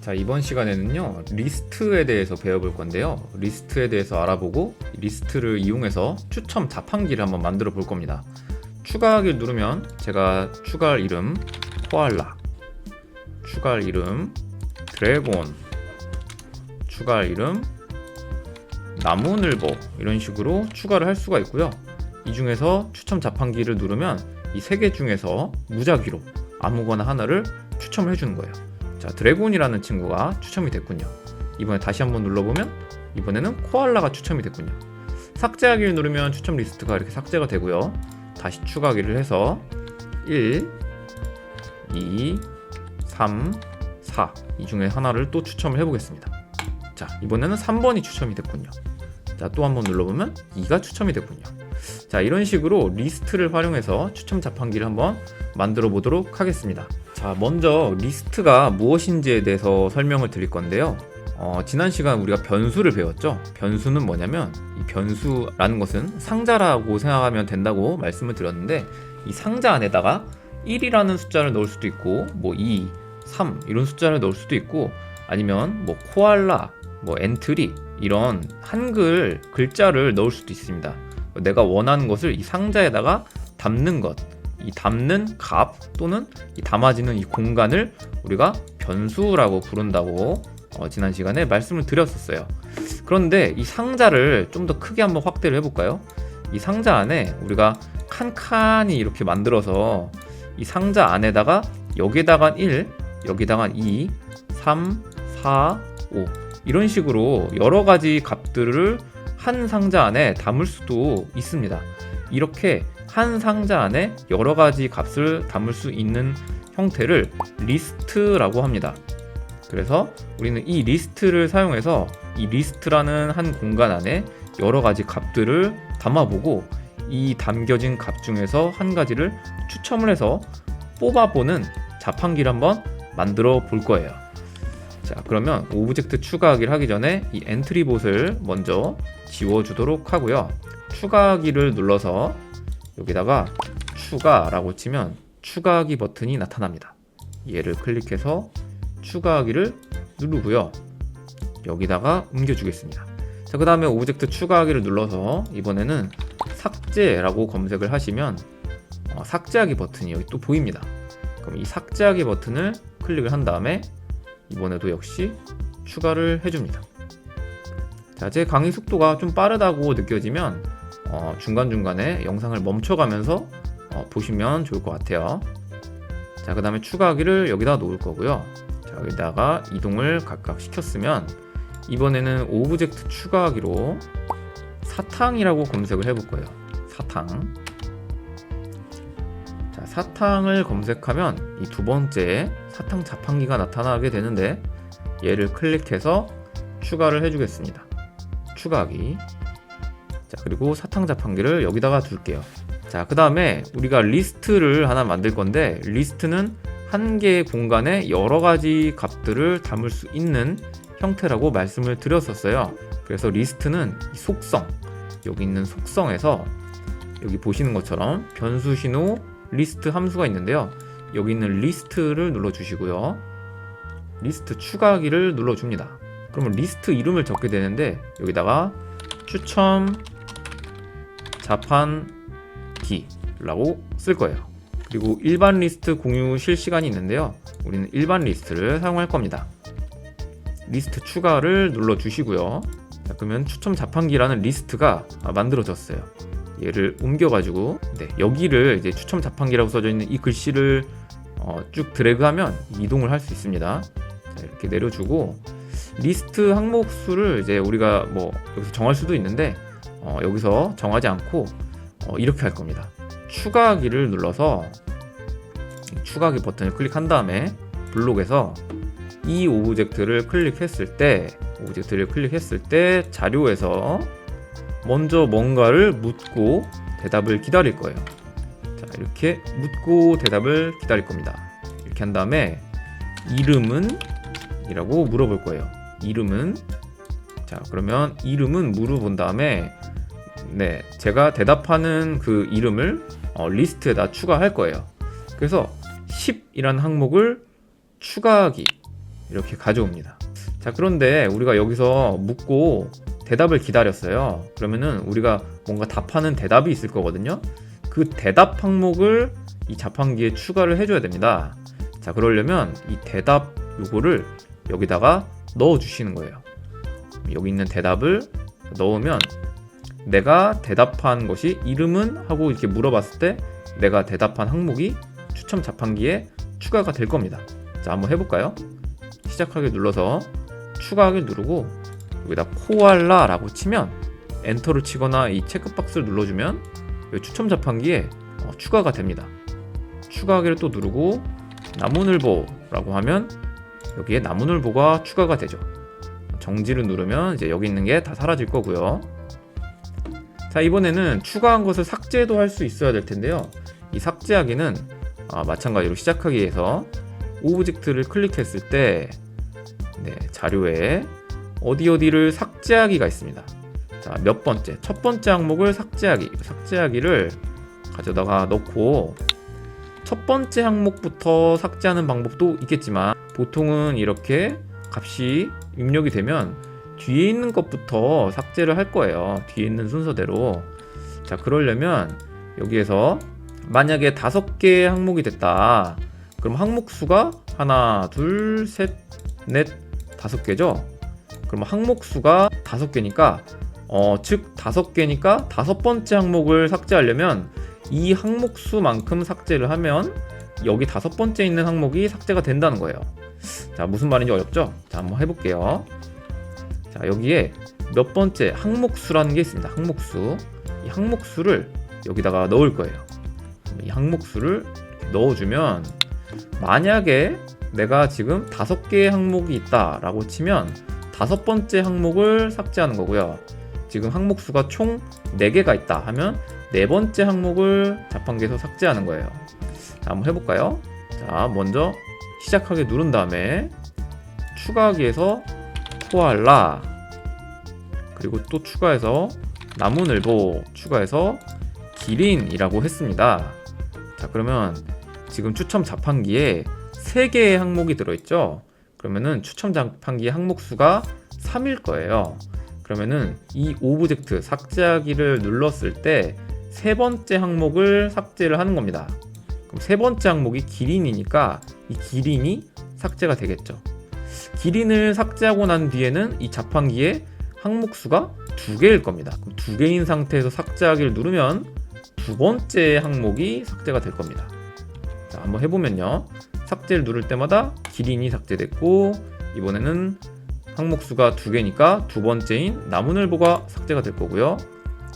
자, 이번 시간에는요, 리스트에 대해서 배워볼 건데요. 리스트에 대해서 알아보고 리스트를 이용해서 추첨 자판기를 한번 만들어 볼 겁니다. 추가하기를 누르면 제가 추가할 이름 코알라, 추가할 이름 드래곤, 추가할 이름 나무늘보, 이런 식으로 추가를 할 수가 있고요. 이 중에서 추첨 자판기를 누르면 이 세 개 중에서 무작위로 아무거나 하나를 추첨을 해주는 거예요. 자, 드래곤이라는 친구가 추첨이 됐군요. 이번에 다시 한번 눌러보면 이번에는 코알라가 추첨이 됐군요. 삭제하기를 누르면 추첨 리스트가 이렇게 삭제가 되고요. 다시 추가하기를 해서 1, 2, 3, 4 이 중에 하나를 또 추첨을 해보겠습니다. 자, 이번에는 3번이 추첨이 됐군요. 자, 또 한번 눌러보면 2가 추첨이 됐군요. 자, 이런 식으로 리스트를 활용해서 추첨 자판기를 한번 만들어 보도록 하겠습니다. 자, 먼저 리스트가 무엇인지에 대해서 설명을 드릴 건데요. 지난 시간 우리가 변수를 배웠죠. 변수는 뭐냐면 이 변수라는 것은 상자라고 생각하면 된다고 말씀을 드렸는데, 이 상자 안에다가 1이라는 숫자를 넣을 수도 있고, 뭐 2, 3 이런 숫자를 넣을 수도 있고, 아니면 뭐 코알라, 뭐 엔트리 이런 한글 글자를 넣을 수도 있습니다. 내가 원하는 것을 이 상자에다가 담는 것, 이 담는 값 또는 이 담아지는 이 공간을 우리가 변수라고 부른다고 지난 시간에 말씀을 드렸었어요. 그런데 이 상자를 좀 더 크게 한번 확대를 해볼까요? 이 상자 안에 우리가 칸칸이 이렇게 만들어서 이 상자 안에다가 여기다가 1, 여기다가 2, 3, 4, 5 이런 식으로 여러 가지 값들을 한 상자 안에 담을 수도 있습니다. 이렇게 한 상자 안에 여러 가지 값을 담을 수 있는 형태를 리스트라고 합니다. 그래서 우리는 이 리스트를 사용해서 이 리스트라는 한 공간 안에 여러 가지 값들을 담아보고, 이 담겨진 값 중에서 한 가지를 추첨을 해서 뽑아보는 자판기를 한번 만들어 볼 거예요. 자, 그러면 오브젝트 추가하기를 하기 전에 이 엔트리 봇을 먼저 지워주도록 하고요. 추가하기를 눌러서 여기다가 추가라고 치면 추가하기 버튼이 나타납니다. 얘를 클릭해서 추가하기를 누르고요. 여기다가 옮겨주겠습니다. 자, 그 다음에 오브젝트 추가하기를 눌러서 이번에는 삭제라고 검색을 하시면 삭제하기 버튼이 여기 또 보입니다. 그럼 이 삭제하기 버튼을 클릭을 한 다음에 이번에도 역시 추가를 해줍니다. 자, 제 강의 속도가 좀 빠르다고 느껴지면 중간중간에 영상을 멈춰가면서 보시면 좋을 것 같아요. 자, 그 다음에 추가하기를 여기다 놓을 거고요. 자, 여기다가 이동을 각각 시켰으면 이번에는 오브젝트 추가하기로 사탕이라고 검색을 해볼 거예요. 사탕. 자, 사탕을 검색하면 이 두 번째 사탕 자판기가 나타나게 되는데, 얘를 클릭해서 추가를 해주겠습니다. 추가하기. 자, 그리고 사탕 자판기를 여기다가 둘게요. 자, 그 다음에 우리가 리스트를 하나 만들 건데, 리스트는 한 개의 공간에 여러 가지 값들을 담을 수 있는 형태라고 말씀을 드렸었어요. 그래서 리스트는 이 속성, 여기 있는 속성에서 여기 보시는 것처럼 변수 신호 리스트 함수가 있는데요. 여기 있는 리스트를 눌러주시고요. 리스트 추가하기를 눌러줍니다. 그러면 리스트 이름을 적게 되는데, 여기다가 추첨 자판기라고 쓸 거예요. 그리고 일반 리스트 공유 실시간이 있는데요. 우리는 일반 리스트를 사용할 겁니다. 리스트 추가를 눌러주시고요. 자, 그러면 추첨 자판기라는 리스트가 만들어졌어요. 얘를 옮겨가지고 여기를 이제 추첨 자판기라고 써져 있는 이 글씨를 쭉 드래그하면 이동을 할 수 있습니다. 자, 이렇게 내려주고 리스트 항목 수를 이제 우리가 뭐 여기서 정할 수도 있는데 여기서 정하지 않고 이렇게 할 겁니다. 추가하기를 눌러서 추가하기 버튼을 클릭한 다음에 블록에서 이 오브젝트를 클릭했을 때 자료에서 먼저 뭔가를 묻고 대답을 기다릴 거예요. 자, 이렇게 묻고 대답을 기다릴 겁니다. 이렇게 한 다음에 이름은? 이라고 물어볼 거예요. 이름은? 자, 그러면 이름은 물어본 다음에 제가 대답하는 그 이름을 리스트에다 추가할 거예요. 그래서 10이라는 항목을 추가하기 이렇게 가져옵니다. 자, 그런데 우리가 여기서 묻고 대답을 기다렸어요. 그러면은 우리가 뭔가 답하는 대답이 있을 거거든요. 그 대답 항목을 이 자판기에 추가를 해줘야 됩니다. 자, 그러려면 이 대답 요거를 여기다가 넣어 주시는 거예요. 여기 있는 대답을 넣으면 내가 대답한 것이 이름은 하고 이렇게 물어봤을 때 내가 대답한 항목이 추첨 자판기에 추가가 될 겁니다. 자, 한번 해볼까요? 시작하기 눌러서 추가하기 누르고 여기다 코알라라고 치면 엔터를 치거나 이 체크박스를 눌러주면 여기 추첨 자판기에 추가가 됩니다. 추가하기를 또 누르고 나무늘보라고 하면 여기에 나무늘보가 추가가 되죠. 정지를 누르면 이제 여기 있는 게 다 사라질 거고요. 자, 이번에는 추가한 것을 삭제도 할 수 있어야 될 텐데요. 이 삭제하기는 마찬가지로 시작하기에서 오브젝트를 클릭했을 때 자료에 어디를 삭제하기가 있습니다. 자, 몇 번째, 첫 번째 항목을 삭제하기를 가져다가 넣고 첫 번째 항목부터 삭제하는 방법도 있겠지만 보통은 이렇게 값이 입력이 되면 뒤에 있는 것부터 삭제를 할 거예요. 뒤에 있는 순서대로. 자, 그러려면 여기에서 만약에 5개의 항목이 됐다. 그럼 항목 수가 하나, 둘, 셋, 넷, 5개죠. 그럼 항목 수가 5개니까 즉 5개니까 5번째 항목을 삭제하려면 이 항목 수만큼 삭제를 하면 여기 5번째 있는 항목이 삭제가 된다는 거예요. 자, 무슨 말인지 어렵죠? 자, 한번 해볼게요. 자, 여기에 몇 번째 항목수라는 게 있습니다. 항목수. 이 항목수를 여기다가 넣을 거예요. 이 항목수를 넣어주면 만약에 내가 지금 5개의 항목이 있다 라고 치면 5번째 항목을 삭제하는 거고요. 지금 항목수가 총 4개가 있다 하면 4번째 항목을 자판기에서 삭제하는 거예요. 자, 한번 해볼까요? 자, 먼저 시작하기 누른 다음에 추가하기에서 코알라, 그리고 또 추가해서 나무늘보, 추가해서 기린이라고 했습니다. 자, 그러면 지금 추첨 자판기에 3개의 항목이 들어있죠. 그러면은 추첨 자판기 항목 수가 3일 거예요. 그러면은 이 오브젝트 삭제하기를 눌렀을 때 3번째 항목을 삭제를 하는 겁니다. 그럼 3번째 항목이 기린이니까 이 기린이 삭제가 되겠죠. 기린을 삭제하고 난 뒤에는 이 자판기에 항목 수가 2개일 겁니다. 그럼 2개인 상태에서 삭제하기를 누르면 2번째 항목이 삭제가 될 겁니다. 자, 한번 해보면요. 삭제를 누를 때마다 기린이 삭제됐고 이번에는 항목 수가 2개니까 2번째인 나무늘보가 삭제가 될 거고요.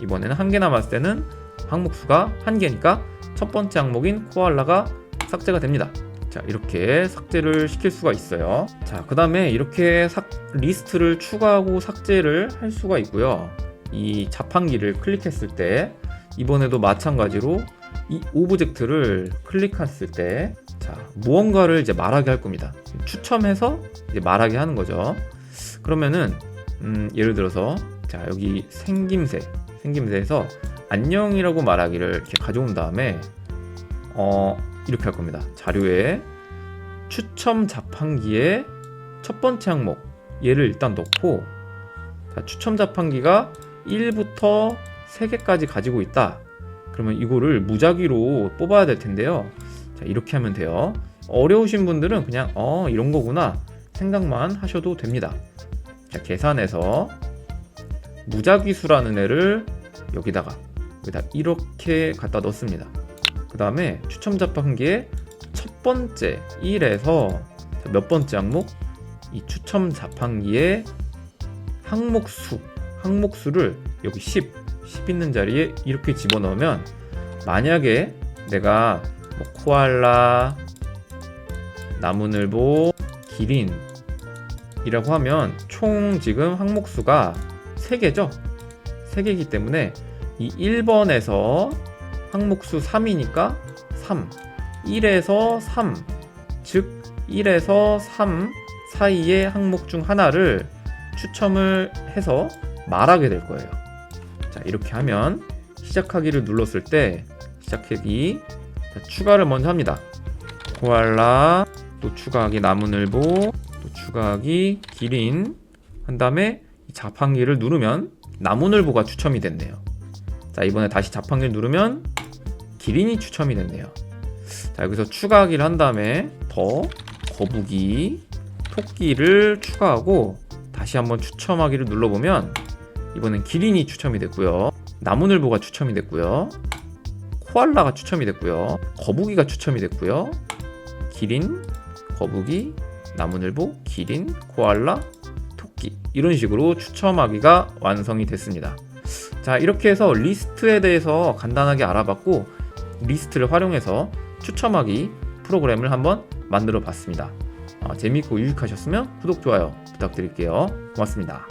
이번에는 1개 남았을 때는 항목 수가 1개니까 첫 번째 항목인 코알라가 삭제가 됩니다. 자, 이렇게 삭제를 시킬 수가 있어요. 자, 그 다음에 이렇게 리스트를 추가하고 삭제를 할 수가 있고요. 이 자판기를 클릭했을 때 이번에도 마찬가지로 이 오브젝트를 클릭했을 때 자, 무언가를 이제 말하게 할 겁니다. 추첨해서 이제 말하게 하는 거죠. 그러면은 예를 들어서 자, 여기 생김새에서 안녕이라고 말하기를 이렇게 가져온 다음에 이렇게 할 겁니다. 자료에 추첨 자판기에 첫 번째 항목 얘를 일단 넣고 자, 추첨 자판기가 1부터 3개까지 가지고 있다. 그러면 이거를 무작위로 뽑아야 될 텐데요. 자, 이렇게 하면 돼요. 어려우신 분들은 그냥 이런 거구나 생각만 하셔도 됩니다. 자, 계산해서 무작위수라는 애를 여기다 이렇게 갖다 넣습니다. 그 다음에 추첨 자판기에 첫 번째 1에서 몇 번째 항목? 이 추첨 자판기에 항목수를 여기 10 있는 자리에 이렇게 집어넣으면 만약에 내가 코알라, 나무늘보, 기린이라고 하면 총 지금 항목수가 3개죠? 3개이기 때문에 이 1번에서 항목수 3이니까 3, 1에서 3, 즉 1에서 3 사이의 항목 중 하나를 추첨을 해서 말하게 될 거예요. 자, 이렇게 하면 시작하기를 눌렀을 때 시작하기 추가를 먼저 합니다. 코알라, 또 추가하기 나무늘보, 또 추가하기 기린 한 다음에 이 자판기를 누르면 나무늘보가 추첨이 됐네요. 자, 이번에 다시 자판기를 누르면 기린이 추첨이 됐네요. 자, 여기서 추가하기를 한 다음에 더 거북이 토끼를 추가하고 다시 한번 추첨하기를 눌러보면 이번엔 기린이 추첨이 됐고요. 나무늘보가 추첨이 됐고요. 코알라가 추첨이 됐고요. 거북이가 추첨이 됐고요. 기린, 거북이, 나무늘보, 기린, 코알라, 토끼 이런 식으로 추첨하기가 완성이 됐습니다. 자, 이렇게 해서 리스트에 대해서 간단하게 알아봤고 리스트를 활용해서 추첨하기 프로그램을 한번 만들어 봤습니다. 재미있고 유익하셨으면 구독, 좋아요 부탁드릴게요. 고맙습니다.